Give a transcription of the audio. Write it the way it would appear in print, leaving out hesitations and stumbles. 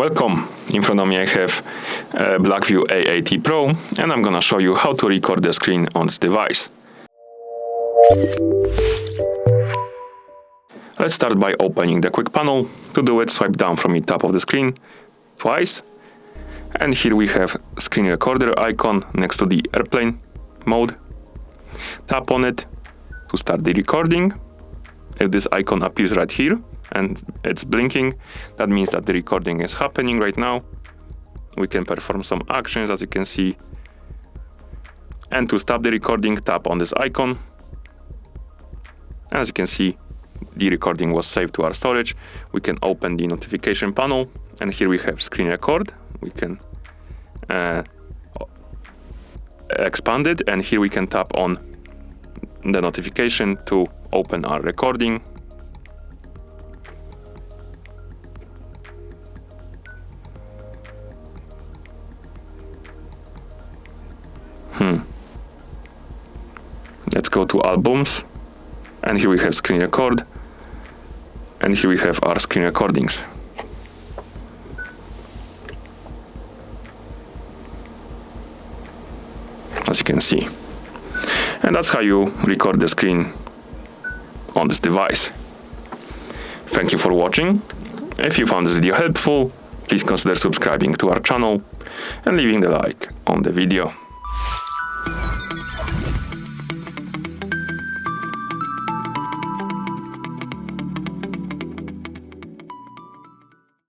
Welcome! In front of me I have a BLACKVIEW A80 Pro, and I'm gonna show you how to record the screen on this device. Let's start by opening the quick panel. To do it, swipe down from the top of the screen twice, and here we have screen recorder icon next to the airplane mode. Tap on it to start the recording. If this icon appears right here and it's blinking, that means that the recording is happening right now. We can perform some actions, as you can see. And to stop the recording, tap on this icon. As you can see, the recording was saved to our storage. We can open the notification panel, and here we have screen record. We can expand it, and here we can tap on the notification to open our recording. Let's go to albums, and here we have screen record, and here we have our screen recordings. As you can see. And that's how you record the screen on this device. Thank you for watching. If you found this video helpful, please consider subscribing to our channel and leaving the like on the video.